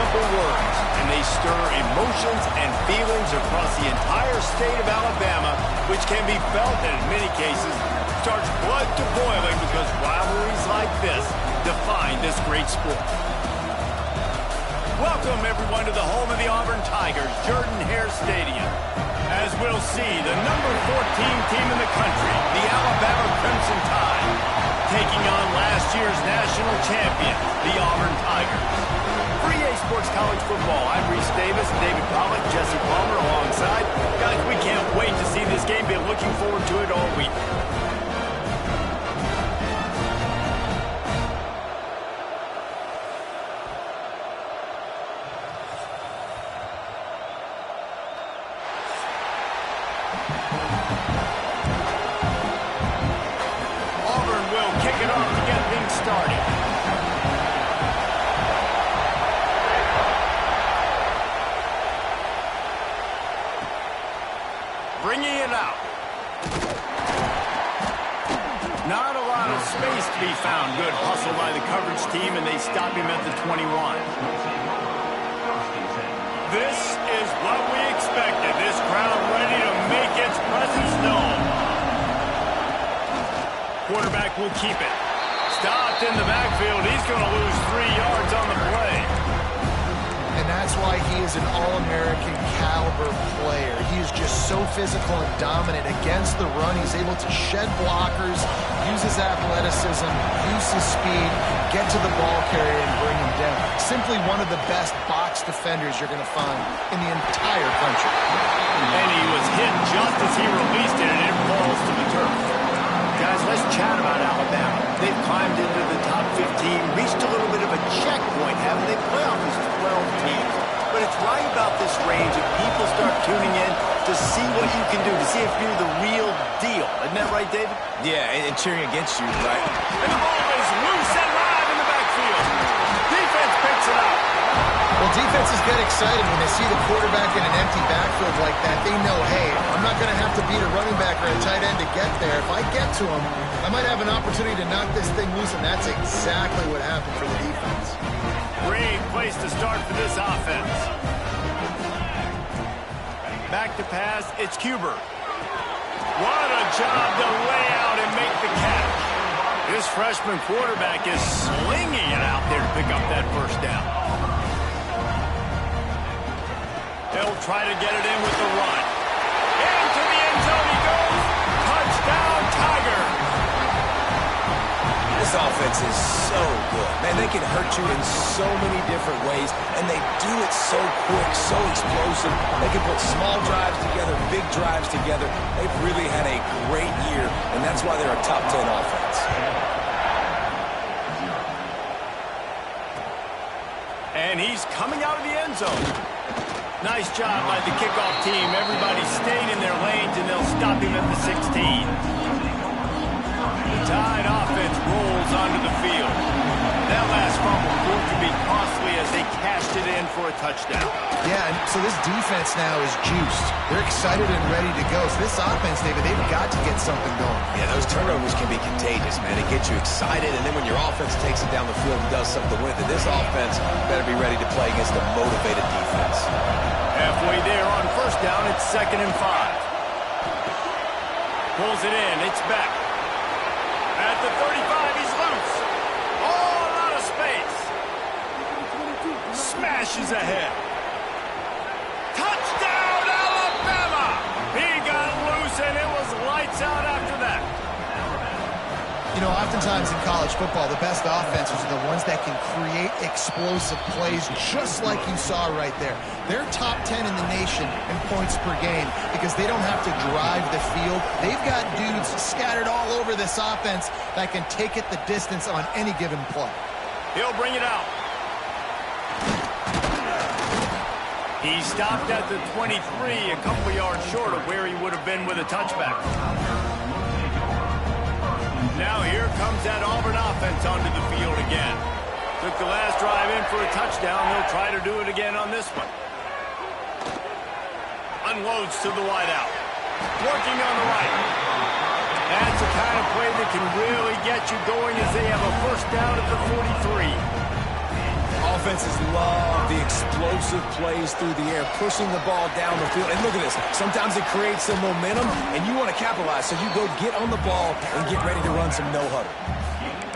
simple words, and they stir emotions and feelings across the entire state of Alabama, which can be felt and in many cases starts blood to boiling because rivalries like this define this great sport. Welcome, everyone, to the home of the Auburn Tigers, Jordan-Hare Stadium. As we'll see, the number 14 team in the country, the Alabama Crimson Tide, taking on last year's national champion, the Auburn Tigers. For EA Sports College Football, I'm Reese Davis, David Pollack, Jesse Palmer alongside. Guys, we can't wait to see this game. Been looking forward to it all week. Auburn will kick it off to get things started. Bringing it out. Not a lot of space to be found. Good hustle by the coverage team, and they stop him at the 21. This is what we expected. This crowd ready to make its presence known. Quarterback will keep it. Stopped in the backfield. He's going to lose 3 yards on the play. And that's why he is an All-American caliber player. He is just so physical and dominant against the run. He's able to shed blockers, use his athleticism, use his speed, get to the ball carrier and bring him down. Simply one of the best box defenders you're going to find in the entire country. And he was hit just as he released it, and it falls to the turf. Guys, let's chat about Alabama. They've climbed into the top 15, reached a little bit of a checkpoint, haven't they? Playoff is 12 teams. But it's right about this range if people start tuning in to see what you can do, to see if you're the real deal. Isn't that right, David? Yeah, and cheering against you, right? And the ball is loose and live in the backfield. Defense picks it up. Well, defenses get excited when they see the quarterback in an empty backfield like that. They know, hey, I'm not going to have to beat a running back or a tight end to get there. If I get to him, I might have an opportunity to knock this thing loose, and that's exactly what happened for the defense. Great place to start for this offense. Back to pass, it's Cuber. What a job to lay out and make the catch. This freshman quarterback is slinging it out there to pick up that first down. They'll try to get it in with the run. Into the end zone he goes. Touchdown, Tiger. This offense is so good. Man, they can hurt you in so many different ways, and they do it so quick, so explosive. They can put small drives together, big drives together. They've really had a great year, and that's why they're a top 10 offense. And he's coming out of the end zone. Nice job by the kickoff team. Everybody stayed in their lanes, and they'll stop him at the 16. The Tide offense rolls onto the field. That last fumble proved to be costly as they cashed it in for a touchdown. Yeah, and so this defense now is juiced. They're excited and ready to go. So this offense, David, they've got to get something going. Yeah, those turnovers can be contagious, man. It gets you excited, and then when your offense takes it down the field and does something with it, this offense better be ready to play against a motivated defense. Halfway there on first down, it's 2nd and 5. Pulls it in, it's back. At the 35, he's loose. Oh, a lot of space. Smashes ahead. Touchdown, Alabama! He got loose, and it was lights out after that. You know, oftentimes in college football, the best offenses are the ones that can create explosive plays just like you saw right there. They're top 10 in the nation in points per game because they don't have to drive the field. They've got dudes scattered all over this offense that can take it the distance on any given play. He'll bring it out. He stopped at the 23, a couple yards short of where he would have been with a touchback. Now here comes that Auburn offense onto the field again. Took the last drive in for a touchdown. They'll try to do it again on this one. Unloads to the wideout. Working on the right. That's the kind of play that can really get you going as they have a first down at the 43. offenses love the explosive plays through the air, pushing the ball down the field. And look at this. Sometimes it creates some momentum, and you want to capitalize. So you go get on the ball and get ready to run some no-huddle.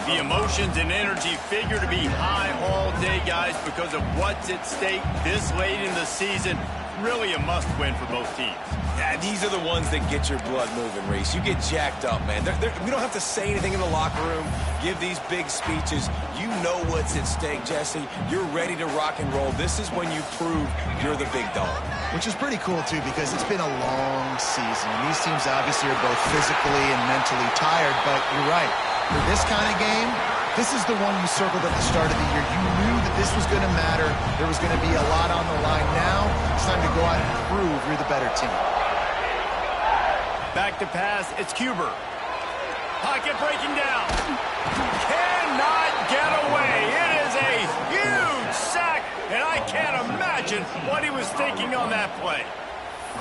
The emotions and energy figure to be high all day, guys, because of what's at stake this late in the season. Really a must-win for both teams. Yeah, these are the ones that get your blood moving, Reese. You get jacked up, man. We don't have to say anything in the locker room, give these big speeches. You know what's at stake, Jesse. You're ready to rock and roll. This is when you prove you're the big dog. Which is pretty cool, too, because it's been a long season. And these teams obviously are both physically and mentally tired, but you're right. For this kind of game, this is the one you circled at the start of the year. You knew that this was going to matter. There was going to be a lot on the line. Now it's time to go out and prove you're the better team. Back to pass, it's Cuber. Pocket breaking down. Cannot get away. It is a huge sack, and I can't imagine what he was thinking on that play.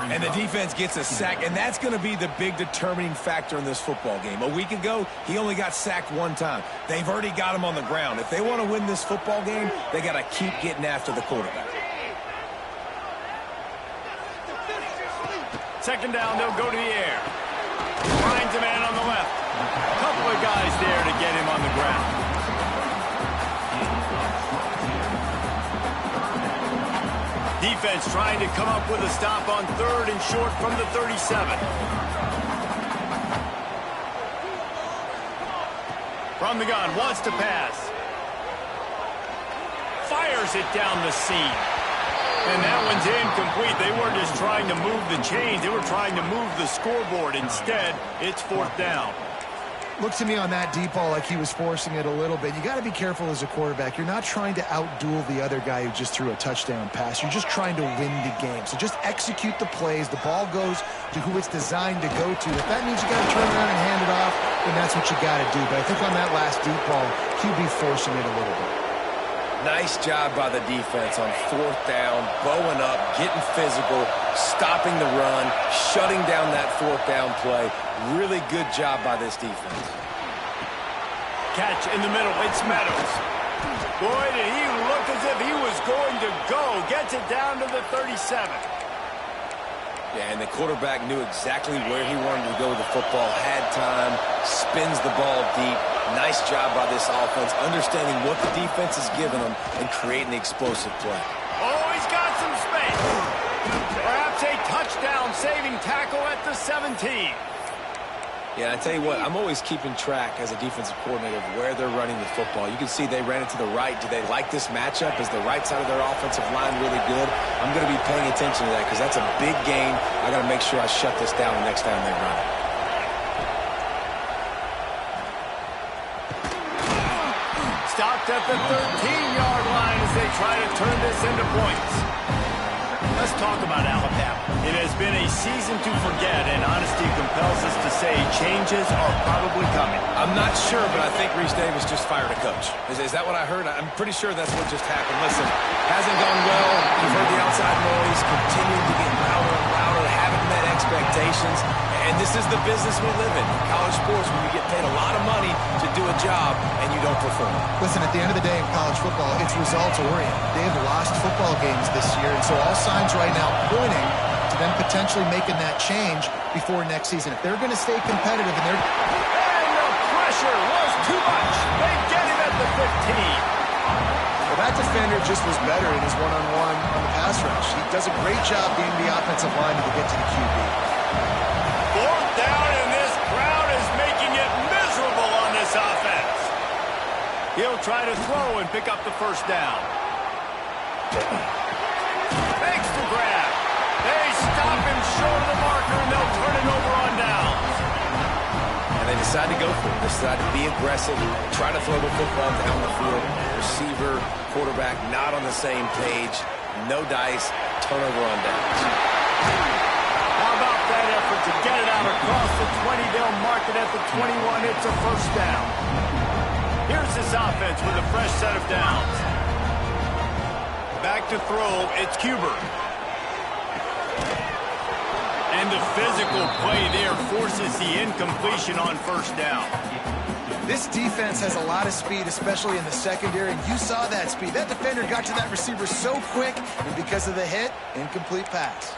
And the defense gets a sack, and that's going to be the big determining factor in this football game. A week ago, he only got sacked one time. They've already got him on the ground. If they want to win this football game, they got to keep getting after the quarterback. Second down, they'll go to the air. Finds a man on the left. A couple of guys there to get him on the ground. Defense trying to come up with a stop on 3rd and short from the 37. From the gun, wants to pass. Fires it down the seam. And that one's incomplete. They weren't just trying to move the chains. They were trying to move the scoreboard. Instead, it's 4th down. Looked to me on that deep ball like he was forcing it a little bit. You got to be careful as a quarterback. You're not trying to outduel the other guy who just threw a touchdown pass. You're just trying to win the game. So just execute the plays. The ball goes to who it's designed to go to. If that means you got to turn around and hand it off, then that's what you got to do. But I think on that last deep ball, QB forcing it a little bit. Nice job by the defense on 4th down, bowing up, getting physical, stopping the run, shutting down that 4th down play. Really good job by this defense. Catch in the middle, it's Meadows. Boy, did he look as if he was going to go. Gets it down to the 37. Yeah, and the quarterback knew exactly where he wanted to go with the football, had time, spins the ball deep. Nice job by this offense, understanding what the defense is giving them and creating the explosive play. Oh, he's got some space. Perhaps a touchdown-saving tackle at the 17. Yeah, I tell you what, I'm always keeping track as a defensive coordinator of where they're running the football. You can see they ran it to the right. Do they like this matchup? Is the right side of their offensive line really good? I'm going to be paying attention to that because that's a big gain. I got to make sure I shut this down the next time they run it. Stopped at the 13-yard line as they try to turn this into points. Let's talk about Alabama. It has been a season to forget, and honesty compels us to say changes are probably coming. I'm not sure, but I think Reese Davis just fired a coach. Is that what I heard? I'm pretty sure that's what just happened. Listen, hasn't gone well. You've heard the outside noise, continuing to get louder and louder, haven't met expectations. And this is the business we live in college sports, when you get paid a lot of money to do a job and you don't perform. Listen, at the end of the day in college football, it's results-oriented. They have lost football games this year, and so all signs right now pointing to them potentially making that change before next season. If they're going to stay competitive and they're... And the pressure was too much. They get him at the 15. Well, that defender just was better in his one-on-one on the pass rush. He does a great job being the offensive lineman to get to the QB. 4th down, and this crowd is making it miserable on this offense. He'll try to throw and pick up the 1st down. Makes the grab. They stop him short of the marker, and they'll turn it over on downs. And they decide to go for it. They decide to be aggressive, try to throw the football down the field. Receiver, quarterback, not on the same page. No dice, turnover on downs. How about that effort to get it out across the 20? They'll mark it at the 21. It's a 1st down. Here's this offense with a fresh set of downs. Back to throw, it's Cuber. And the physical play there forces the incompletion on 1st down. This defense has a lot of speed, especially in the secondary, and you saw that speed. That defender got to that receiver so quick, and because of the hit, incomplete pass.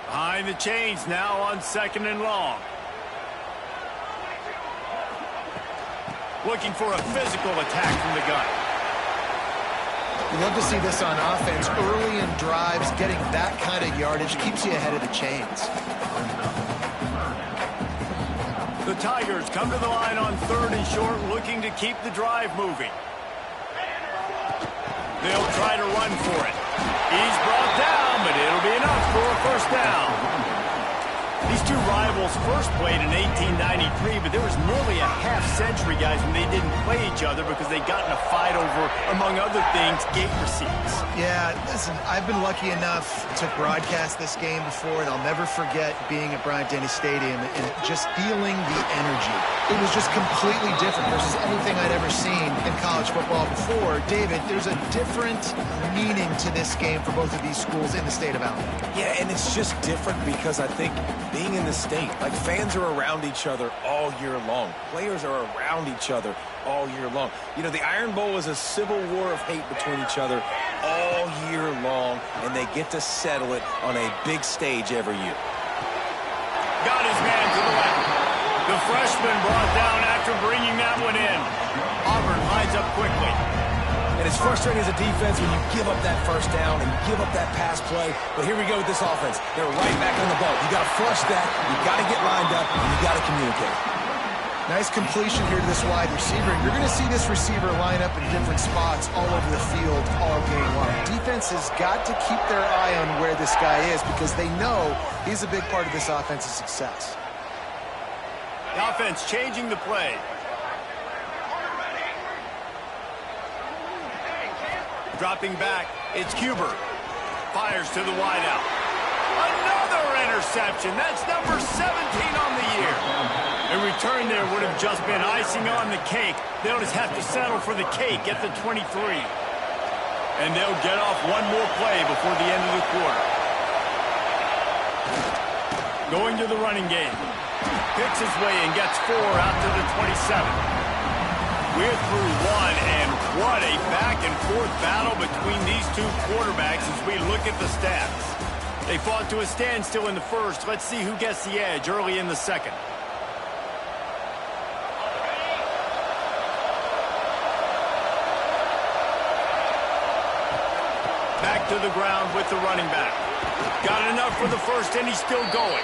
Behind the chains now on 2nd and long. Looking for a physical attack from the gun. You love to see this on offense. Early in drives, getting that kind of yardage keeps you ahead of the chains. The Tigers come to the line on 3rd and short, looking to keep the drive moving. They'll try to run for it. He's brought down, but it'll be enough for a first down. These two rivals first played in 1893, but there was nearly a half-century, guys, when they didn't play each other because they got in a fight over, among other things, gate receipts. Yeah, listen, I've been lucky enough to broadcast this game before, and I'll never forget being at Bryant-Denny Stadium and just feeling the energy. It was just completely different versus anything I'd ever seen in college football before. David, there's a different meaning to this game for both of these schools in the state of Alabama. Yeah, and it's just different because I think being in the state, like fans are around each other all year long. Players are around each other all year long. You know, the Iron Bowl is a civil war of hate between each other all year long, and they get to settle it on a big stage every year. Got his man to the left. The freshman brought down after bringing that one in. Auburn lines up quickly. And it's frustrating as a defense when you give up that first down and give up that pass play. But here we go with this offense. They're right back on the ball. You got to flush that. You got to get lined up, and you got to communicate. Nice completion here to this wide receiver. And you're going to see this receiver line up in different spots all over the field all game long. Defense has got to keep their eye on where this guy is because they know he's a big part of this offense's success. The offense changing the play. Dropping back, it's Huber. Fires to the wideout. Another interception. That's number 17 on the year. A return there would have just been icing on the cake. They'll just have to settle for the cake at the 23. And they'll get off one more play before the end of the quarter. Going to the running game. Picks his way and gets 4 out to the 27. We're through one, and what a back-and-forth battle between these two quarterbacks as we look at the stats. They fought to a standstill in the first. Let's see who gets the edge early in the second. Back to the ground with the running back. Got enough for the first, and he's still going.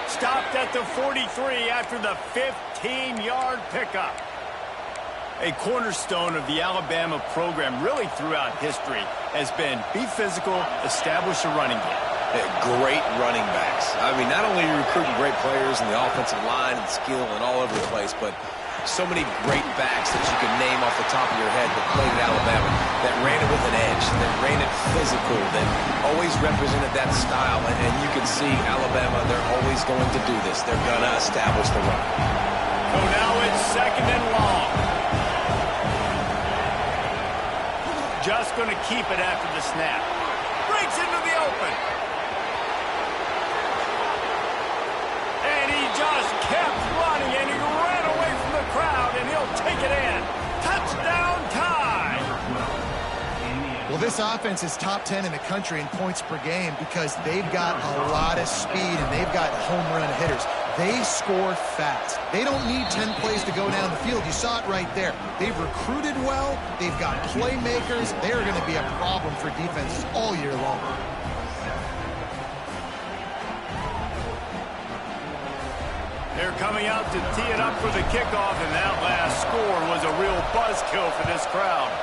Stopped at the 43 after the 15-yard pickup. A cornerstone of the Alabama program really throughout history has been be physical, establish a running game. Great running backs. I mean, not only are you recruiting great players in the offensive line and skill and all over the place, but so many great backs that you can name off the top of your head that played at Alabama, that ran it with an edge, that ran it physical, that always represented that style. And you can see Alabama, they're always going to do this. They're going to establish the run. So now it's 2nd and long. Just going to keep it after the snap. Breaks into the open. And he just kept running, and he ran away from the crowd, and he'll take it in. Touchdown tie. Well, this offense is top 10 in the country in points per game because they've got a lot of speed, and they've got home run hitters. They score fast. They don't need 10 plays to go down the field. You saw it right there. They've recruited well. They've got playmakers. They're going to be a problem for defenses all year long. They're coming out to tee it up for the kickoff, and that last score was a real buzzkill for this crowd.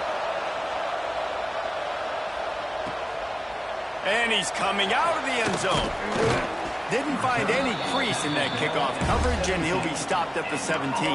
And he's coming out of the end zone. Didn't find any crease in that kickoff coverage, and he'll be stopped at the 17.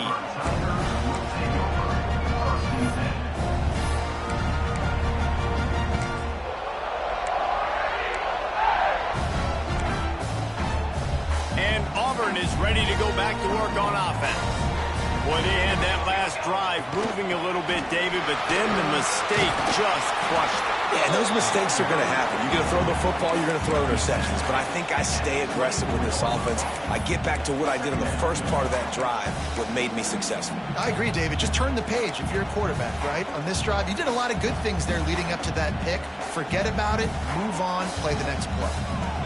And Auburn is ready to go back to work on offense. Boy, they had that last drive moving a little bit, David, but then the mistake just crushed them. Yeah, and those mistakes are going to happen. You're going to throw the football, you're going to throw interceptions. But I think I stay aggressive with this offense. I get back to what I did in the first part of that drive, what made me successful. I agree, David. Just turn the page if you're a quarterback, right? On this drive, you did a lot of good things there leading up to that pick. Forget about it, move on, play the next play.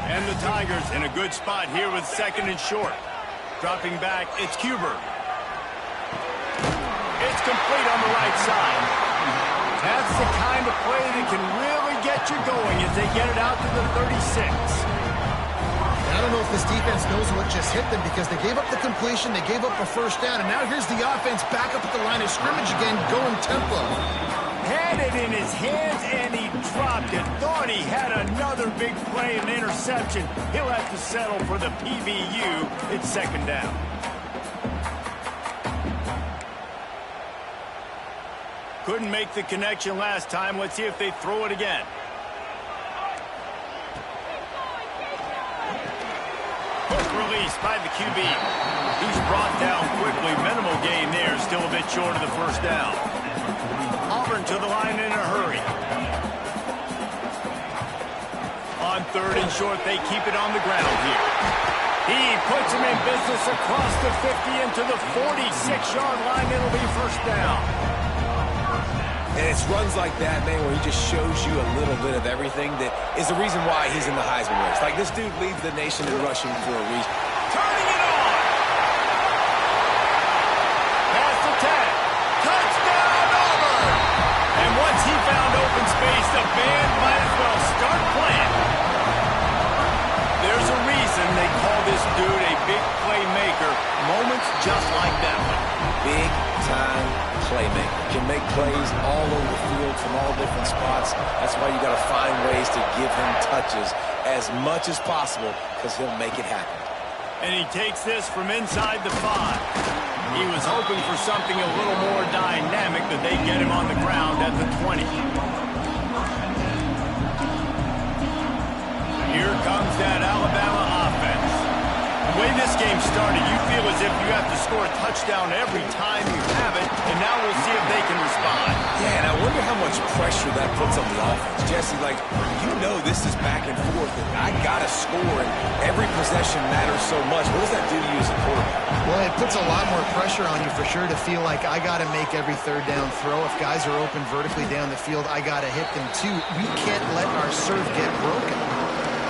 And the Tigers in a good spot here with 2nd and short. Dropping back, it's Cuber. It's complete on the right side. That's the kind of play that can really get you going as they get it out to the 36. I don't know if this defense knows what just hit them because they gave up the completion, they gave up a first down, and now here's the offense back up at the line of scrimmage again, going tempo. Had it in his hands, and he dropped it. Thought he had another big play, an interception. He'll have to settle for the PBU. It's 2nd down. Couldn't make the connection last time. Let's see if they throw it again. Quick release by the QB. He's brought down quickly. Minimal gain there. Still a bit short of the first down. Auburn to the line in a hurry. On 3rd and short, they keep it on the ground here. He puts him in business across the 50 into the 46-yard line. It'll be first down. And it's runs like that, man, where he just shows you a little bit of everything that is the reason why he's in the Heisman race. Like, this dude leads the nation in rushing for a reason. Turning it on. Past the 10. Touchdown, Auburn. And once he found open space, the band might as well start playing. There's a reason they call this dude a big playmaker. Moments just like that one. Big-time playmaker. Can make plays all over the field from all different spots. That's why you got to find ways to give him touches as much as possible because he'll make it happen. And he takes this from inside the 5. He was hoping for something a little more dynamic, but they get him on the ground at the 20. Here comes that Alabama offense. The way this game started, you feel as if you have to score a touchdown every time you have it, and now we'll see if they can respond. Yeah, and I wonder how much pressure that puts on the offense. Jesse, like, you know this is back and forth, and I got to score, and every possession matters so much. What does that do to you as a quarterback? Well, it puts a lot more pressure on you for sure to feel like I got to make every 3rd down throw. If guys are open vertically down the field, I got to hit them too. We can't let our serve get broken.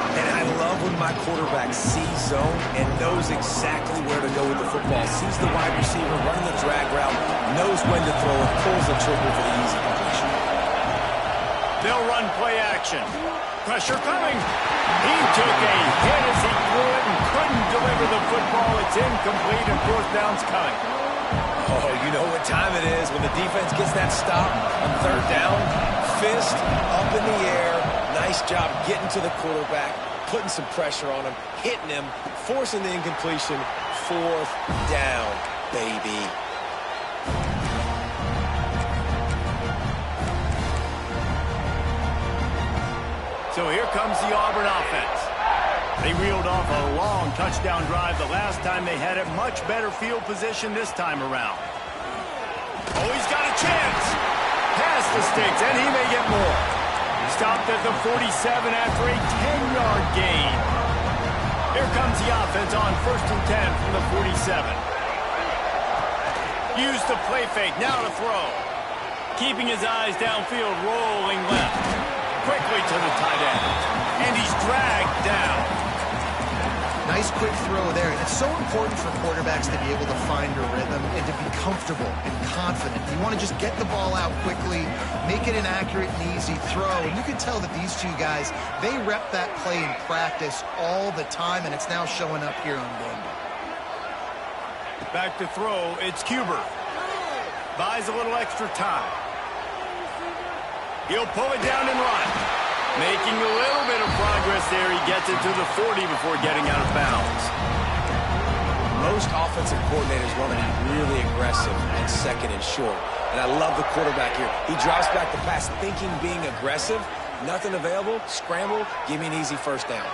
And I love when my quarterback sees zone and knows exactly where to go with the football. Sees the wide receiver running the drag route, knows when to throw it, pulls the trigger for the easy completion. They'll run play action. Pressure coming. He took a hit as he threw it and couldn't deliver the football. It's incomplete and 4th down's coming. Oh, you know what time it is when the defense gets that stop on 3rd down. Fist up in the air. Nice job getting to the quarterback, putting some pressure on him, hitting him, forcing the incompletion. 4th down, baby. So here comes the Auburn offense. They reeled off a long touchdown drive the last time they had it. Much better field position this time around. Oh, he's got a chance. Past the sticks, and he may get more. Stopped at the 47 after a 10-yard gain. Here comes the offense on 1st and 10 from the 47. Use the play fake, now to throw. Keeping his eyes downfield, rolling left. Quickly to the tight end. And he's dragged down. Nice quick throw there. It's so important for quarterbacks to be able to find a rhythm and to be comfortable and confident. You want to just get the ball out quickly, make it an accurate and easy throw. And you can tell that these two guys, they rep that play in practice all the time, and it's now showing up here on game day. Back to throw, it's Cuber. Buys a little extra time. He'll pull it down and run. Making a little bit of progress there. He gets it to the 40 before getting out of bounds. Most offensive coordinators want to be really aggressive on 2nd and short. And I love the quarterback here. He drops back the pass thinking being aggressive. Nothing available. Scramble. Give me an easy 1st down.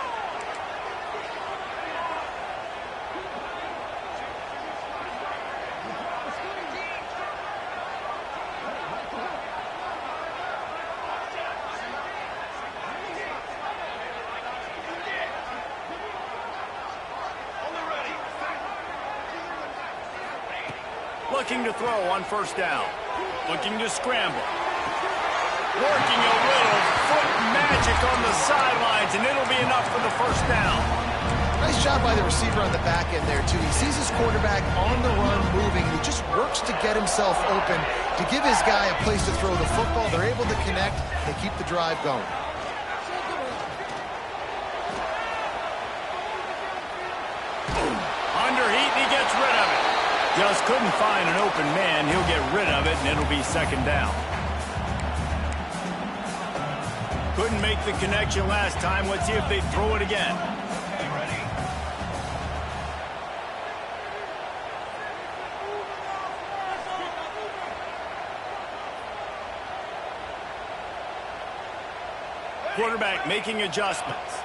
looking to throw on first down. Looking to scramble. Working a little foot magic on the sidelines, and it'll be enough for the first down. Nice job by the receiver on the back end there, too. He sees his quarterback on the run moving, and he just works to get himself open to give his guy a place to throw the football. They're able to connect. They keep the drive going. Under heat, and he gets rid of it. Just couldn't find an open man. He'll get rid of it, and it'll be second down. Couldn't make the connection last time. Let's see if they throw it again. Quarterback making adjustments.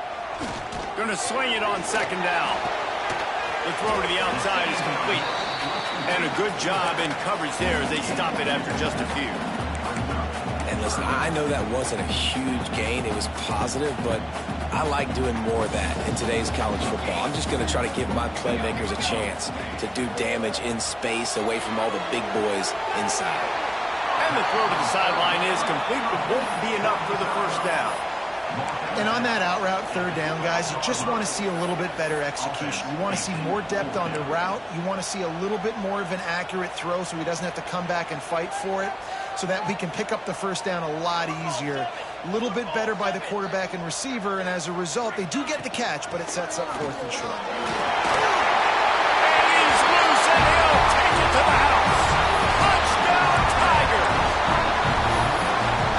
Going to swing it on second down. The throw to the outside is complete. And a good job in coverage there as they stop it after just a few. And listen, I know that wasn't a huge gain. It was positive, but I like doing more of that in today's college football. I'm just going to try to give my playmakers a chance to do damage in space away from all the big boys inside. And the throw to the sideline is complete, but won't be enough for the first down. And on that out route, third down, guys, you just want to see a little bit better execution. You want to see more depth on the route. You want to see a little bit more of an accurate throw so he doesn't have to come back and fight for it, so that we can pick up the first down a lot easier. A little bit better by the quarterback and receiver, and as a result, they do get the catch, but it sets up fourth and short. And he's loose, and he'll take it to the house. Touchdown, Tigers!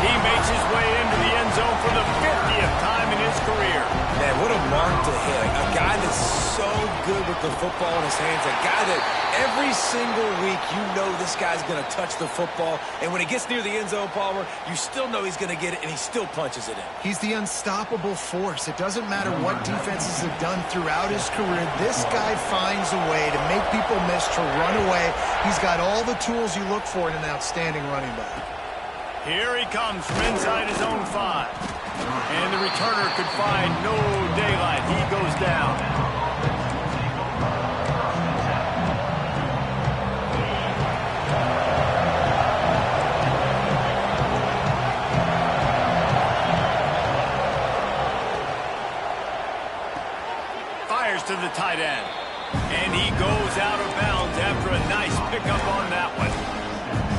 He makes his way into the end zone for the 50th time in his career. Man, what a mark to hit. A guy that's so good with the football in his hands. A guy that every single week you know this guy's going to touch the football. And when he gets near the end zone, Palmer, you still know he's going to get it, and he still punches it in. He's the unstoppable force. It doesn't matter what defenses have done throughout his career. This guy finds a way to make people miss, to run away. He's got all the tools you look for in an outstanding running back. Here he comes from inside his own 5. And the returner could find no daylight. He goes down. Fires to the tight end. And he goes out of bounds after a nice pickup on that one.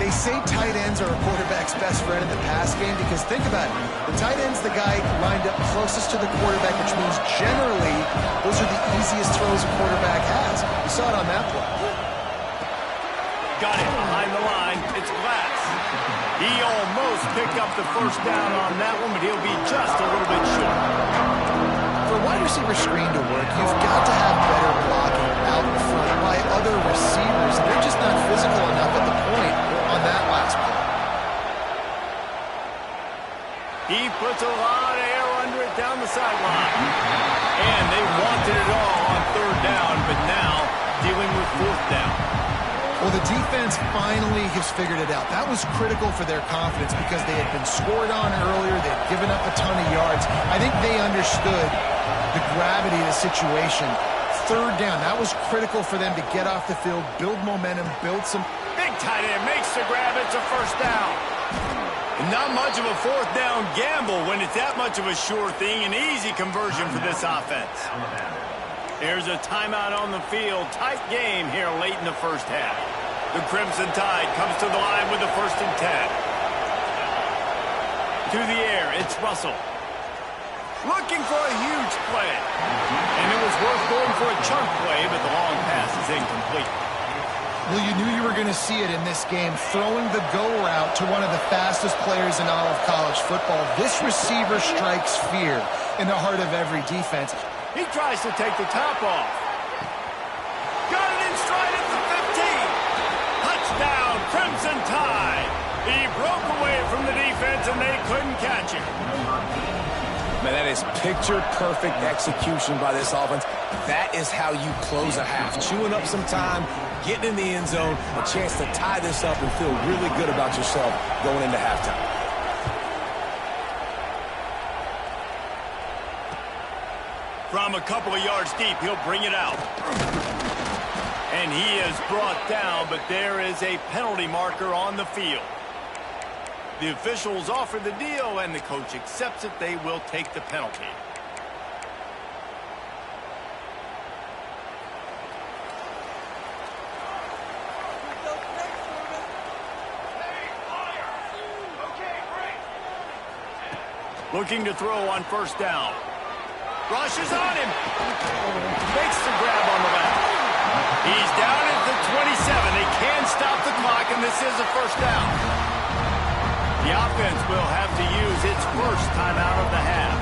They say tight ends are a quarterback's best friend in the pass game because think about it. The tight end's the guy lined up closest to the quarterback, which means generally those are the easiest throws a quarterback has. You saw it on that play. Got it behind the line. It's Glass. He almost picked up the first down on that one, but he'll be just a little bit short. For a wide receiver screen to work, you've got to have better blocking out in front by other receivers. They're just not physical enough at the point on that last play. He puts a lot of air under it down the sideline. And they wanted it all on third down, but now dealing with fourth down. Well, the defense finally has figured it out. That was critical for their confidence because they had been scored on earlier. They had given up a ton of yards. I think they understood the gravity of the situation. Third down, that was critical for them to get off the field, build momentum, build some... Big tight end makes the grab. It's a first down. Not much of a fourth down gamble when it's that much of a sure thing. An easy conversion for this offense. There's a timeout on the field. Tight game here late in the first half. The Crimson Tide comes to the line with the 1st and 10. To the air, it's Russell. Looking for a huge play. And it was worth going for a chunk play, but the long pass is incomplete. Well, you knew you were going to see it in this game, throwing the go route to one of the fastest players in all of college football. This receiver strikes fear in the heart of every defense. He tries to take the top off. Got it in stride at the 15. Touchdown, Crimson Tide. He broke away from the defense, and they couldn't catch him. Man, that is picture-perfect execution by this offense. That is how you close a half. Chewing up some time, getting in the end zone, a chance to tie this up and feel really good about yourself going into halftime. From a couple of yards deep, he'll bring it out. And he is brought down, but there is a penalty marker on the field. The officials offer the deal, and the coach accepts it. They will take the penalty. Looking to throw on first down. Rushes on him. Makes the grab on the left. He's down at the 27. They can stop the clock, and this is a first down. The offense will have to use its first timeout of the half.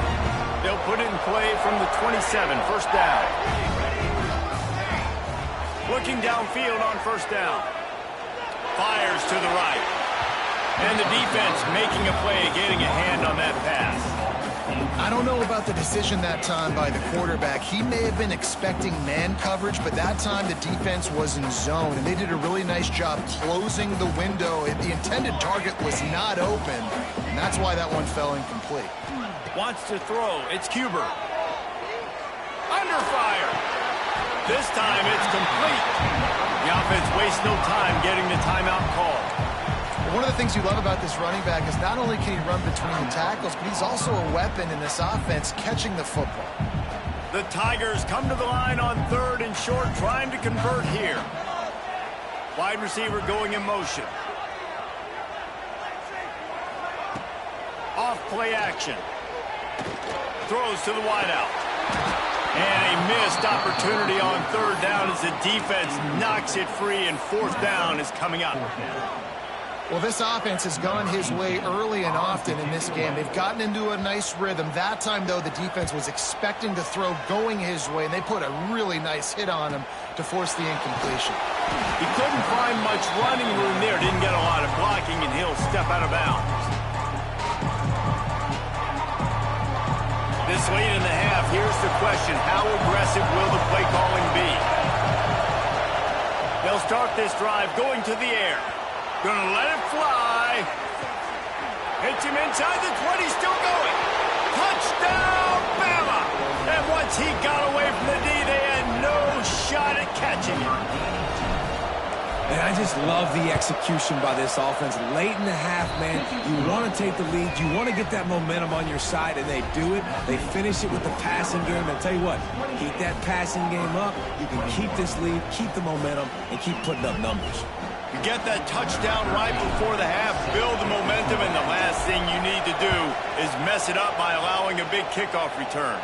They'll put it in play from the 27, first down. Looking downfield on first down. Fires to the right. And the defense making a play, getting a hand on that pass. I don't know about the decision that time by the quarterback. He may have been expecting man coverage, but that time the defense was in zone, and they did a really nice job closing the window. The intended target was not open, and that's why that one fell incomplete. Wants to throw. It's Cuber. Under fire. This time it's complete. The offense wastes no time getting the timeout call. One of the things you love about this running back is not only can he run between the tackles, but he's also a weapon in this offense catching the football. The Tigers come to the line on third and short, trying to convert here. Wide receiver going in motion. Off play action. Throws to the wideout. And a missed opportunity on third down as the defense knocks it free, and fourth down is coming up. Well, this offense has gone his way early and often in this game. They've gotten into a nice rhythm. That time, though, the defense was expecting to throw going his way, and they put a really nice hit on him to force the incompletion. He couldn't find much running room there. Didn't get a lot of blocking, and he'll step out of bounds. This late in the half, here's the question. How aggressive will the play calling be? They'll start this drive going to the air. Gonna let it fly. Hits him inside the 20, still going. Touchdown, Bama! And once he got away from the D, they had no shot at catching him. And I just love the execution by this offense. Late in the half, man, you want to take the lead. You want to get that momentum on your side, and they do it. They finish it with the passing game. And I'll tell you what, keep that passing game up. You can keep this lead, keep the momentum, and keep putting up numbers. You get that touchdown right before the half, build the momentum, and the last thing you need to do is mess it up by allowing a big kickoff return.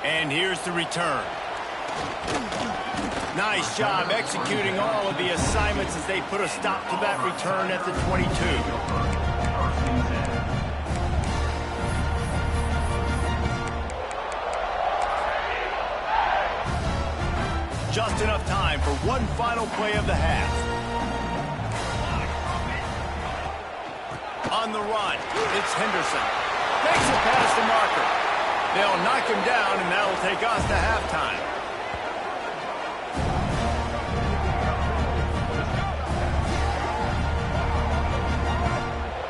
And here's the return. Nice job executing all of the assignments as they put a stop to that return at the 22. Just enough time for one final play of the half. On the run, it's Henderson. Makes it past the marker. They'll knock him down, and that'll take us to halftime.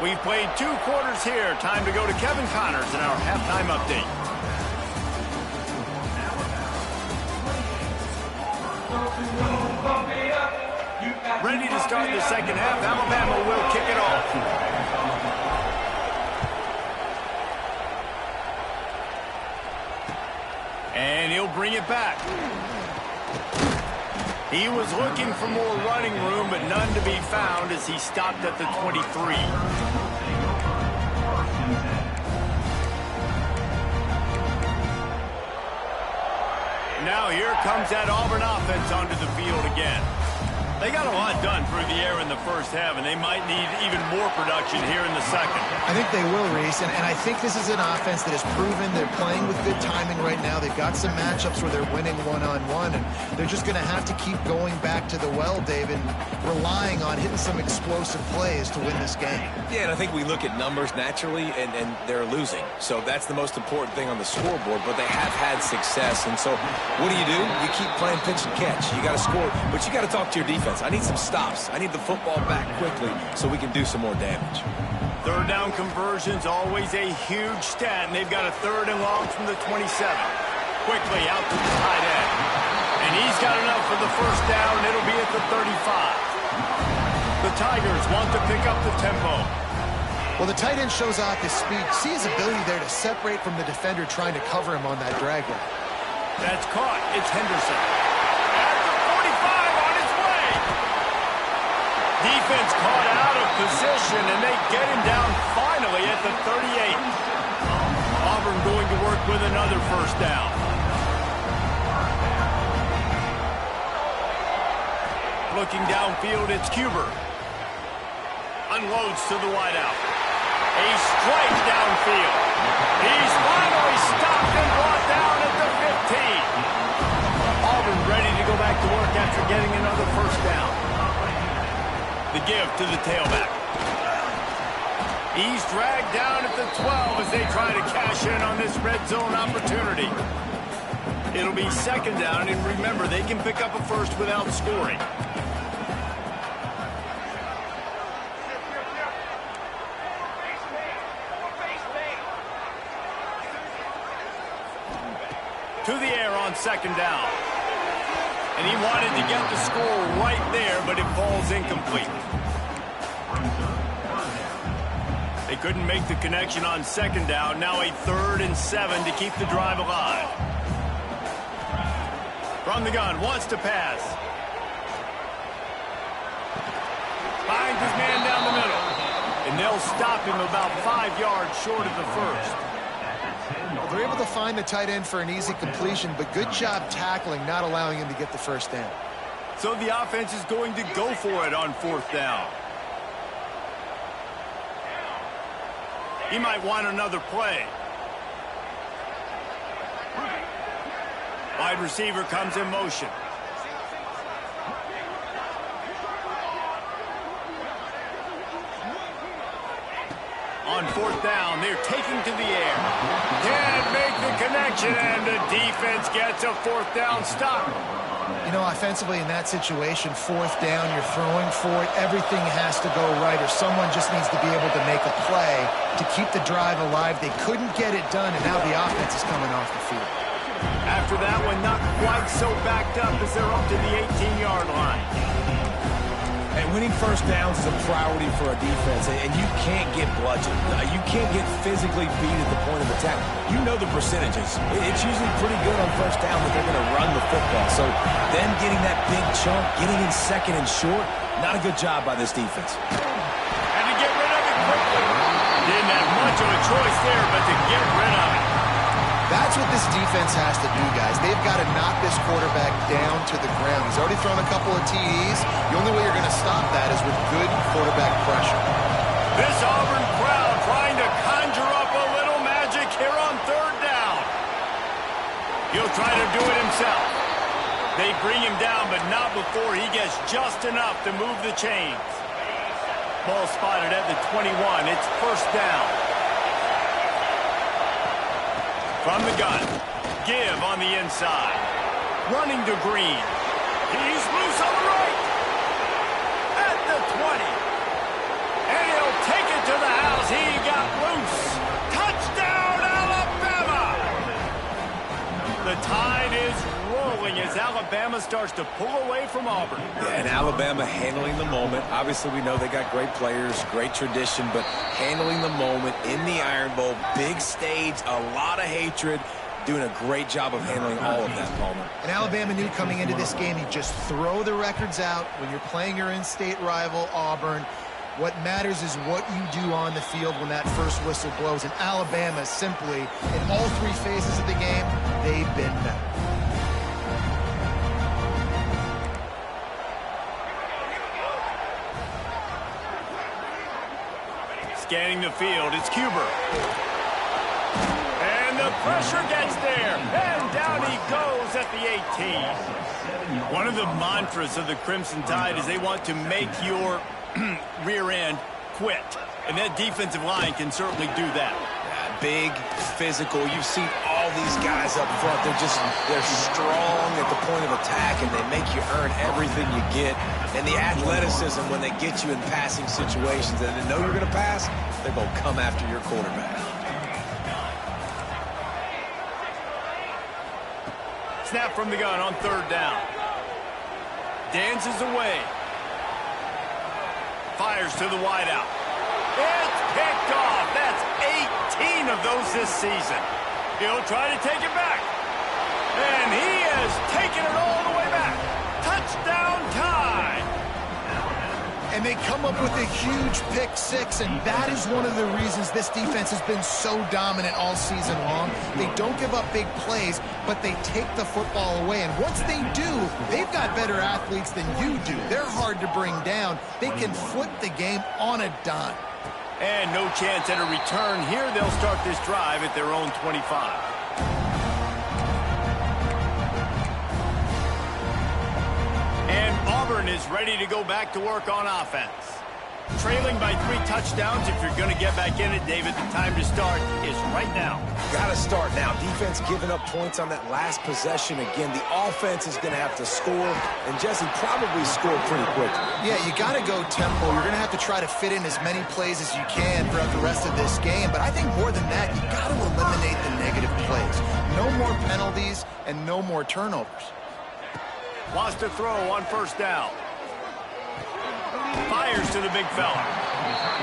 We've played 2 quarters here. Time to go to Kevin Connors in our halftime update. Ready to start the second half. Alabama will kick it off. And he'll bring it back. He was looking for more running room, but none to be found as he stopped at the 23. Now here comes that Auburn offense onto the field again. They got a lot done through the air in the first half, and they might need even more production here in the second. I think they will, Reese, and I think this is an offense that has proven they're playing with good timing right now. They've got some matchups where they're winning one-on-one, and they're just going to have to keep going back to the well, David, relying on hitting some explosive plays to win this game. Yeah, and I think we look at numbers naturally, and they're losing. So that's the most important thing on the scoreboard, but they have had success. And so what do? You keep playing pitch and catch. You got to score, but you got to talk to your defense. I need some stops. I need the football back quickly so we can do some more damage. Third down conversion's always a huge stat, and they've got a 3rd and long from the 27. Quickly out to the tight end. And he's got enough for the first down. It'll be at the 35. The Tigers want to pick up the tempo. Well, the tight end shows off his speed. See his ability there to separate from the defender trying to cover him on that drag route. That's caught. It's Henderson. At the 45 on his way. Defense caught out of position, and they get him down finally at the 38. Auburn going to work with another first down. Looking downfield, it's Cuber. Unloads to the wideout. A strike downfield. He's finally stopped and brought down at the 15. Auburn ready to go back to work after getting another first down. The give to the tailback. He's dragged down at the 12 as they try to cash in on this red zone opportunity. It'll be second down, and remember, they can pick up a first without scoring. To the air on second down. And he wanted to get the score right there, but it falls incomplete. They couldn't make the connection on second down. Now a 3rd and 7 to keep the drive alive. From the gun, wants to pass. Finds his man down the middle. And they'll stop him about 5 yards short of the first. They're able to find the tight end for an easy completion, but good job tackling, not allowing him to get the first down. So the offense is going to go for it on 4th down. He might want another play. Wide receiver comes in motion. On 4th down, they're taking to the air. Can't make the connection, and the defense gets a 4th down stop. You know, offensively in that situation, 4th down, you're throwing for it. Everything has to go right, or someone just needs to be able to make a play to keep the drive alive. They couldn't get it done, and now the offense is coming off the field. After that one, not quite so backed up as they're up to the 18-yard line. And winning first downs is a priority for a defense, and you can't get bludgeoned. You can't get physically beat at the point of attack. You know the percentages. It's usually pretty good on first down that they're going to run the football. So them getting that big chunk, getting in second and short, not a good job by this defense. And to get rid of it quickly. Didn't have much of a choice there, but to get rid of it. That's what this defense has to do, guys. They've got to knock this quarterback down to the ground. He's already thrown a couple of TDs. The only way you're going to stop that is with good quarterback pressure. This Auburn crowd trying to conjure up a little magic here on 3rd down. He'll try to do it himself. They bring him down, but not before he gets just enough to move the chains. Ball spotted at the 21. It's 1st down. From the gun, give on the inside. Running to Green. He's loose on the right. At the 20. And he'll take it to the house. He got loose. Touchdown, Alabama! The tide is rolling as Alabama starts to pull away from Auburn. Yeah, and Alabama handling the moment. Obviously, we know they got great players, great tradition, but handling the moment in the Iron Bowl, big stage, a lot of hatred, doing a great job of handling all of that, Palmer. And Alabama knew coming into this game, you just throw the records out when you're playing your in-state rival, Auburn. What matters is what you do on the field when that first whistle blows. And Alabama simply, in all 3 phases of the game, they've been better. Scanning the field, it's Cuber. And the pressure gets there. And down he goes at the 18. One of the mantras of the Crimson Tide is they want to make your rear end quit. And that defensive line can certainly do that. Big, physical. You've seen all these guys up front. They're strong at the point of attack, and they make you earn everything you get. And the athleticism when they get you in passing situations and they know you're going to pass, they're going to come after your quarterback. snap from the gun on third down. Dances away. Fires to the wideout. It's picked off. That's 18 of those this season. He'll try to take it back. And he has taken it all the way back. Touchdown tie. And they come up with a huge pick six, and that is one of the reasons this defense has been so dominant all season long. They don't give up big plays, but they take the football away. And once they do, they've got better athletes than you do. They're hard to bring down. They can flip the game on a dime. And no chance at a return here. They'll start this drive at their own 25. And Auburn is ready to go back to work on offense. Trailing by 3 touchdowns. If you're going to get back in it, David, the time to start is right now. Got to start now. Defense giving up points on that last possession. Again, the offense is going to have to score, and Jesse probably scored pretty quick. Yeah, you got to go tempo. You're going to have to try to fit in as many plays as you can throughout the rest of this game. But I think more than that, you got to eliminate the negative plays. No more penalties and no more turnovers. Wants to throw on first down. Fires to the big fella.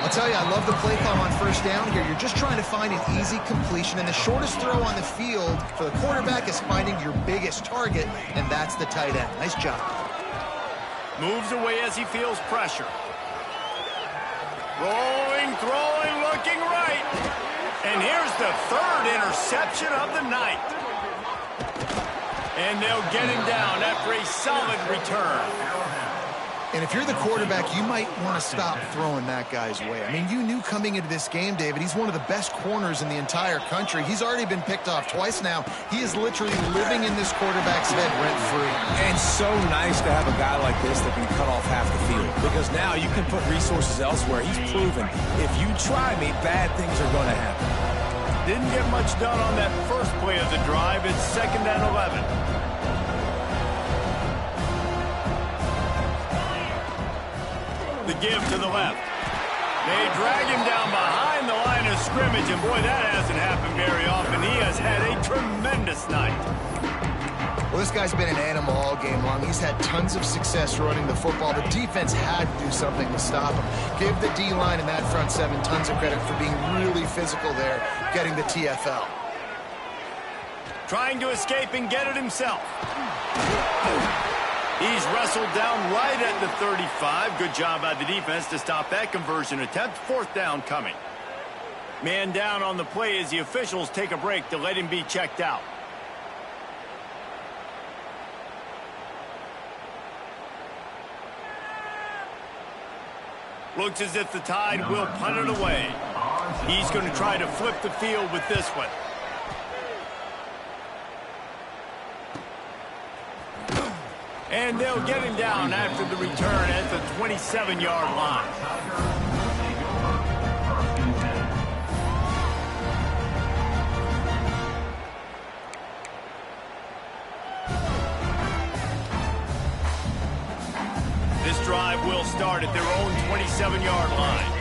I'll tell you, I love the play call on first down here. You're just trying to find an easy completion, and the shortest throw on the field for the quarterback is finding your biggest target, and that's the tight end. Nice job. Moves away as he feels pressure. Rolling, throwing, looking right. And here's the third interception of the night. And they'll get him down after a solid return. And if you're the quarterback, you might want to stop throwing that guy's way. I mean, you knew coming into this game, David, he's one of the best corners in the entire country. He's already been picked off twice now. He is literally living in this quarterback's head rent-free. And so nice to have a guy like this that can cut off half the field, because now you can put resources elsewhere. He's proven if you try me, bad things are going to happen. Didn't get much done on that first play of the drive. It's 2nd and 11. The give to the left. They drag him down behind the line of scrimmage, and boy, that hasn't happened very often. He has had a tremendous night. Well, this guy's been an animal all game long. He's had tons of success running the football. The defense had to do something to stop him. Give the D-line and that front seven tons of credit for being really physical there, getting the TFL. Trying to escape and get it himself. He's wrestled down right at the 35. Good job by the defense to stop that conversion attempt. 4th down coming. Man down on the play as the officials take a break to let him be checked out. Looks as if the Tide will punt it away. He's going to try to flip the field with this one. And they'll get him down after the return at the 27-yard line. This drive will start at their own 27-yard line.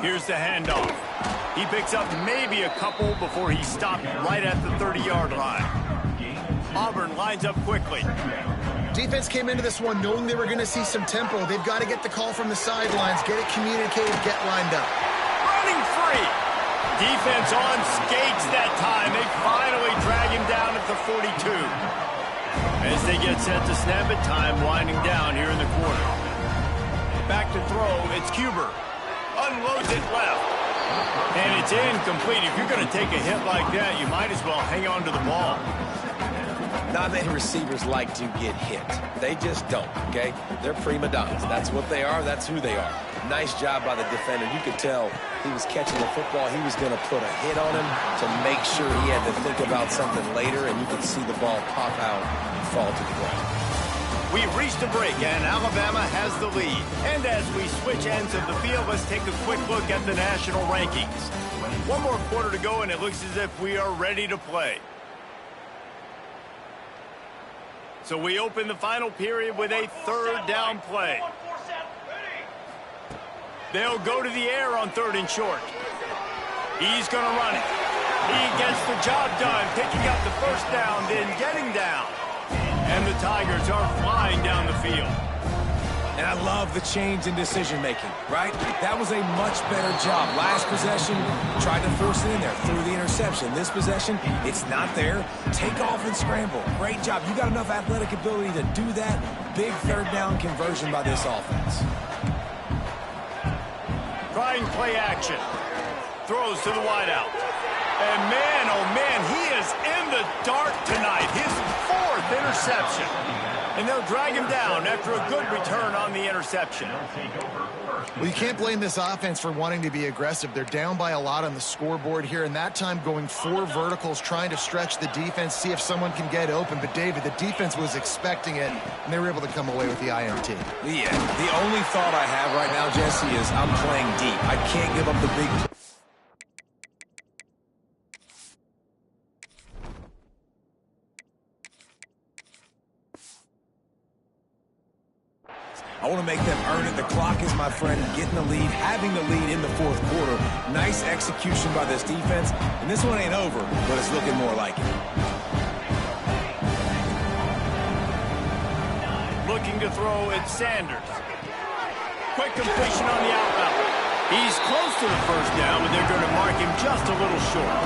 Here's the handoff. He picks up maybe a couple before he's stopped right at the 30-yard line. Auburn lines up quickly. Defense came into this one knowing they were going to see some tempo. They've got to get the call from the sidelines, get it communicated, get lined up. Running free. Defense on skates that time. They finally drag him down at the 42. As they get set to snap it, time winding down here in the quarter. Back to throw. It's Cuber. Unloads it left. And it's incomplete. If you're going to take a hit like that, you might as well hang on to the ball. Not many receivers like to get hit. They just don't, okay? They're prima donnas. That's what they are. That's who they are. Nice job by the defender. You could tell he was catching the football. He was going to put a hit on him to make sure he had to think about something later, and you could see the ball pop out and fall to the ground. We've reached a break, and Alabama has the lead. And as we switch ends of the field, let's take a quick look at the national rankings. One more quarter to go, and it looks as if we are ready to play. So we open the final period with a 3rd down play. They'll go to the air on 3rd and short. He's going to run it. He gets the job done, picking up the first down, then getting down. And the Tigers are flying down the field. And I love the change in decision-making, right? That was a much better job. Last possession, tried to force it in there, threw the interception. This possession, it's not there. Take off and scramble. Great job. You got enough athletic ability to do that. Big third down conversion by this offense. Trying play action. Throws to the wideout. And man, oh man, he is in the dark tonight. His 4th interception. And they'll drag him down after a good return on the interception. Well, you can't blame this offense for wanting to be aggressive. They're down by a lot on the scoreboard here, and that time going 4 verticals, trying to stretch the defense, see if someone can get open. But, David, the defense was expecting it, and they were able to come away with the INT. Yeah, the only thought I have right now, Jesse, is I'm playing deep. I can't give up the big... I want to make them earn it. The clock is my friend. Getting the lead, having the lead in the 4th quarter. Nice execution by this defense. And this one ain't over, but it's looking more like it. Looking to throw at Sanders. Quick completion on the outbound. He's close to the first down, but they're going to mark him just a little short.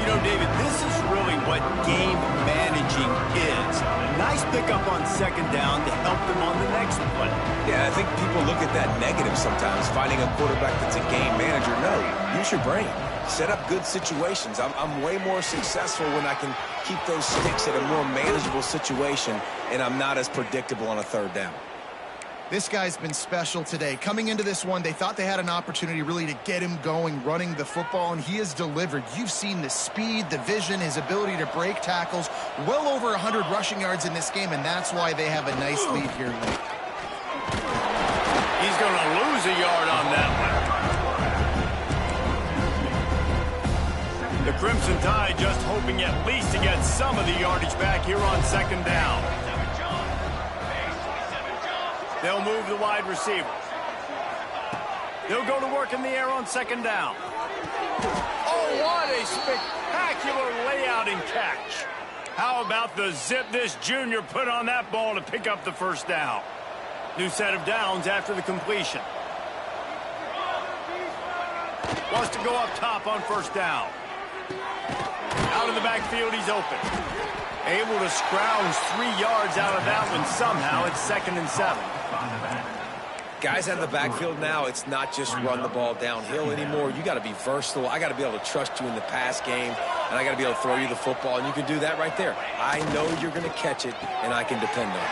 You know, David, this is really what game managing is. Nice pickup on 2nd down to help them on the next play. Yeah, I think people look at that negative sometimes, finding a quarterback that's a game manager. No, use your brain. Set up good situations. I'm way more successful when I can keep those sticks at a more manageable situation, and I'm not as predictable on a 3rd down. This guy's been special today. Coming into this one, they thought they had an opportunity really to get him going, running the football, and he has delivered. You've seen the speed, the vision, his ability to break tackles. Well over 100 rushing yards in this game, and that's why they have a nice lead here late. He's going to lose a yard on that one. The Crimson Tide just hoping at least to get some of the yardage back here on 2nd down. They'll move the wide receiver. They'll go to work in the air on 2nd down. Oh, what a spectacular layout and catch. How about the zip this junior put on that ball to pick up the first down? New set of downs after the completion. Wants to go up top on 1st down. Out of the backfield, he's open. Able to scrounge 3 yards out of that one somehow. It's 2nd and 7. Guys out of the backfield now, it's not just run the ball downhill anymore. You got to be versatile. I got to be able to trust you in the pass game, and I got to be able to throw you the football, and you can do that right there. I know you're going to catch it, and I can depend on it.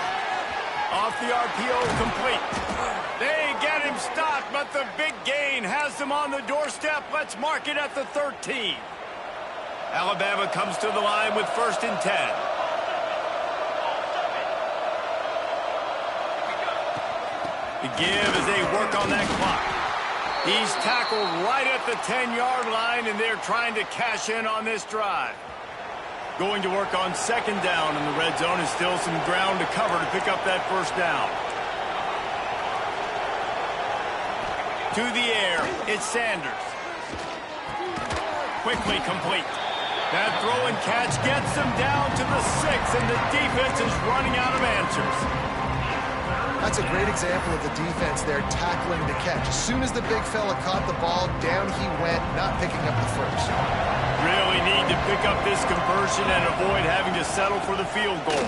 Off the RPO, complete. They get him stopped, but the big gain has them on the doorstep. Let's mark it at the 13. Alabama comes to the line with 1st and 10. The give as they work on that clock. He's tackled right at the 10-yard line, and they're trying to cash in on this drive. Going to work on 2nd down in the red zone, and still some ground to cover to pick up that first down. To the air, it's Sanders. Quickly complete. That throw and catch gets them down to the 6, and the defense is running out of answers. That's a great example of the defense there tackling the catch. As soon as the big fella caught the ball, down he went, not picking up the first. Really need to pick up this conversion and avoid having to settle for the field goal.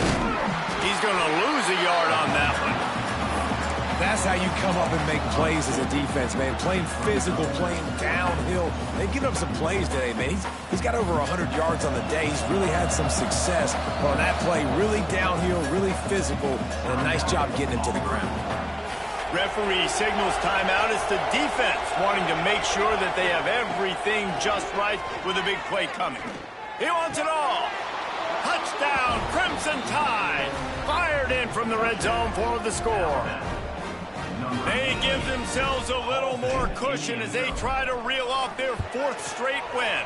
He's going to lose a yard on that one. That's how you come up and make plays as a defense, man. Playing physical, playing downhill. They've given up some plays today, man. He's got over 100 yards on the day. He's really had some success. But on that play, really downhill, really physical, and a nice job getting him to the ground. Referee signals timeout. It's the defense wanting to make sure that they have everything just right with a big play coming. He wants it all. Touchdown, Crimson Tide. Fired in from the red zone for the score. They give themselves a little more cushion as they try to reel off their 4th straight win.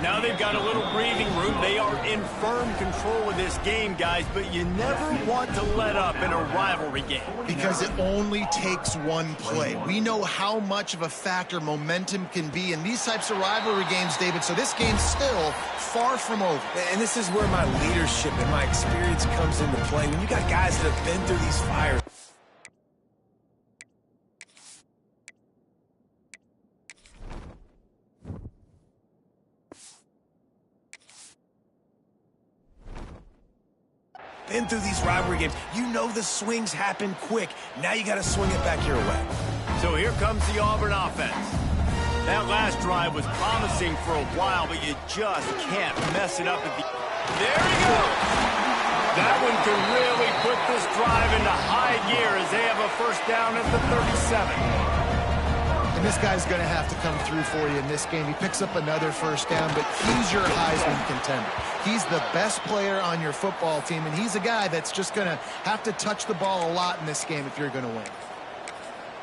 Now they've got a little breathing room. They are in firm control of this game, guys, but you never want to let up in a rivalry game. Because it only takes one play. We know how much of a factor momentum can be in these types of rivalry games, David, so this game's still far from over. And this is where my leadership and my experience comes into play. When you got guys that have been through these fires. Been through these rivalry games. You know the swings happen quick. Now you got to swing it back your way. So here comes the Auburn offense. That last drive was promising for a while, but you just can't mess it up at the... There he goes! That one could really put this drive into high gear as they have a first down at the 37. And this guy's going to have to come through for you in this game. He picks up another first down, but he's your Heisman contender. He's the best player on your football team, and he's a guy that's just going to have to touch the ball a lot in this game if you're going to win.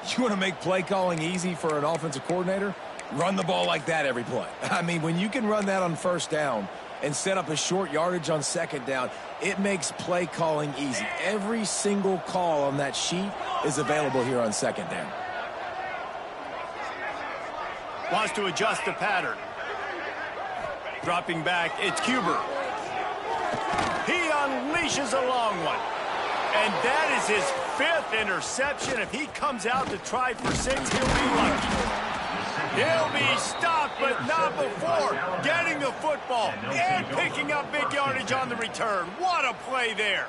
You want to make play calling easy for an offensive coordinator? Run the ball like that every play. I mean, when you can run that on first down and set up a short yardage on second down, it makes play calling easy. Every single call on that sheet is available here on second down. Wants to adjust the pattern. Dropping back, it's Cuber. He unleashes a long one. And that is his 5th interception. If he comes out to try for 6, he'll be lucky. He'll be stopped, but not before getting the football and picking up big yardage on the return. What a play there.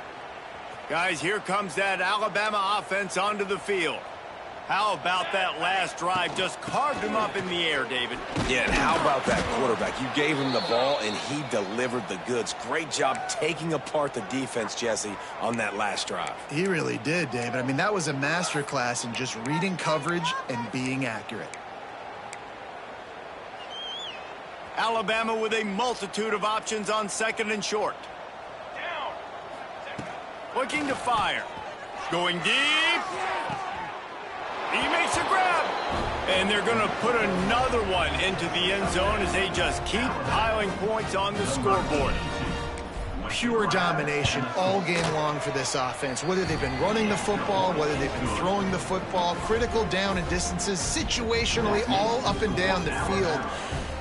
Guys, here comes that Alabama offense onto the field. How about that last drive? Just carved him up in the air, David. Yeah, and how about that quarterback? You gave him the ball, and he delivered the goods. Great job taking apart the defense, Jesse, on that last drive. He really did, David. I mean, that was a masterclass in just reading coverage and being accurate. Alabama with a multitude of options on second and short. Looking to fire. Going deep. He makes a grab. And they're going to put another one into the end zone as they just keep piling points on the scoreboard. Pure domination all game long for this offense. Whether they've been running the football, whether they've been throwing the football, critical down and distances, situationally all up and down the field.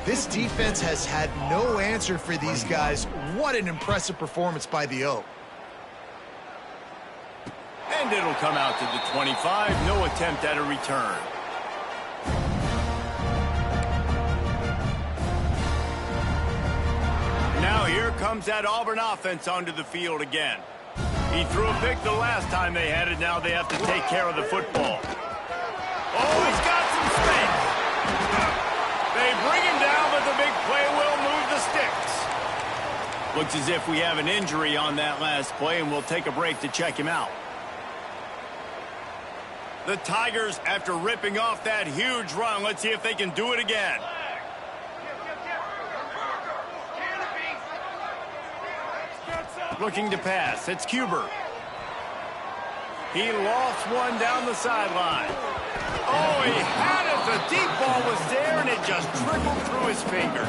This defense has had no answer for these guys. What an impressive performance by the O. And it'll come out to the 25. No attempt at a return. Now here comes that Auburn offense onto the field again. He threw a pick the last time they had it. Now they have to take care of the football. Oh, he's got some space. They bring him down, but the big play will move the sticks. Looks as if we have an injury on that last play, and we'll take a break to check him out. The Tigers, after ripping off that huge run, let's see if they can do it again. Looking to pass, it's Cuber. He lost one down the sideline. Oh, he had it. The deep ball was there, and it just trickled through his fingers.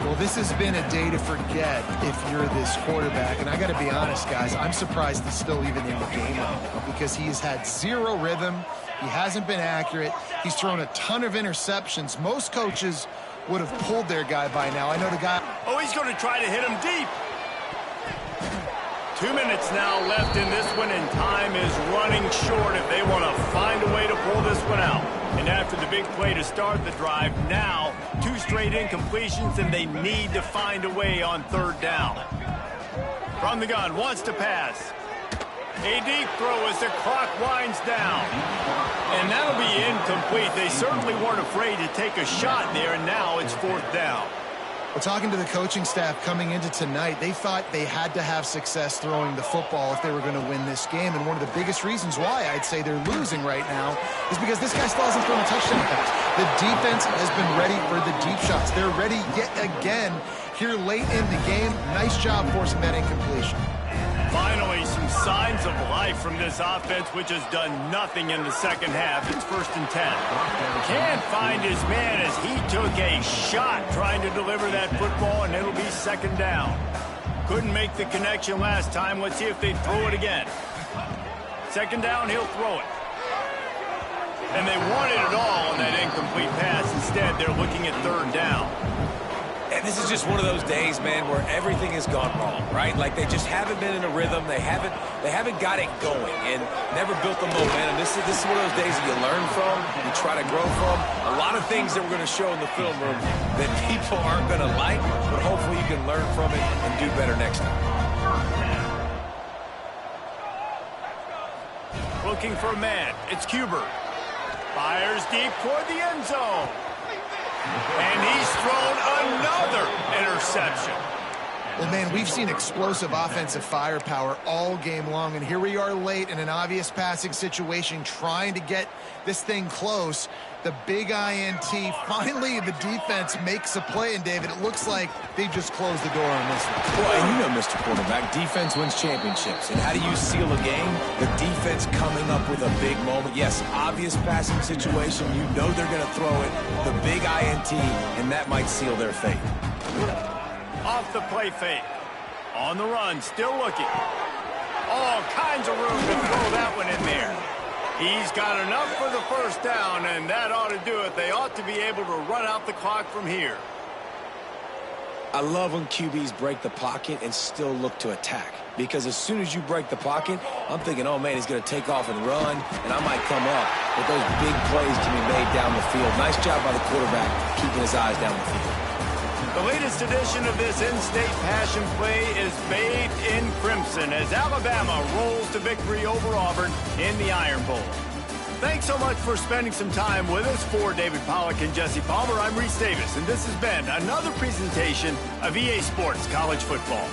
Well, this has been a day to forget if you're this quarterback. And I got to be honest, guys, I'm surprised he's still even in the game because he's had zero rhythm. He hasn't been accurate. He's thrown a ton of interceptions. Most coaches would have pulled their guy by now. I know the guy. Oh, he's going to try to hit him deep. 2 minutes now left in this one, and time is running short if they want to find a way to pull this one out. And after the big play to start the drive, now 2 straight incompletions, and they need to find a way on third down. From the gun, wants to pass. A deep throw as the clock winds down. And that'll be incomplete. They certainly weren't afraid to take a shot there, and now it's fourth down. Well, talking to the coaching staff coming into tonight, they thought they had to have success throwing the football if they were going to win this game. And one of the biggest reasons why I'd say they're losing right now is because this guy still hasn't thrown a touchdown pass. The defense has been ready for the deep shots. They're ready yet again here late in the game. Nice job forcing that incompletion. Finally, some signs of life from this offense, which has done nothing in the second half. It's 1st and 10. Can't find his man as he took a shot trying to deliver that football, and it'll be 2nd down. Couldn't make the connection last time. Let's see if they throw it again. 2nd down, he'll throw it. And they wanted it all on that incomplete pass. Instead, they're looking at 3rd down. And this is just one of those days, man, where everything has gone wrong, right? Like they just haven't been in a rhythm. They haven't got it going and never built the momentum. This is one of those days that you learn from, you try to grow from. A lot of things that we're going to show in the film room that people aren't going to like, but hopefully you can learn from it and do better next time. Looking for a man. It's Cuber. Fires deep toward the end zone. And he's thrown another interception. Well, man, we've seen explosive offensive firepower all game long, and here we are late in an obvious passing situation trying to get this thing close. The big INT, finally the defense makes a play, and David, it looks like they just closed the door on this one. Well, and you know, Mr. Quarterback, defense wins championships. And how do you seal a game? The defense coming up with a big moment. Yes, obvious passing situation. You know they're going to throw it. The big INT, and that might seal their fate. Off the play fake. On the run, still looking. All kinds of room to throw that one in there. He's got enough for the 1st down, and that ought to do it. They ought to be able to run out the clock from here. I love when QBs break the pocket and still look to attack. Because as soon as you break the pocket, I'm thinking, oh, man, he's going to take off and run, and I might come up. But those big plays can be made down the field. Nice job by the quarterback keeping his eyes down the field. The latest edition of this in-state passion play is bathed in crimson as Alabama rolls to victory over Auburn in the Iron Bowl. Thanks so much for spending some time with us. For David Pollack and Jesse Palmer, I'm Reese Davis, and this has been another presentation of EA Sports College Football.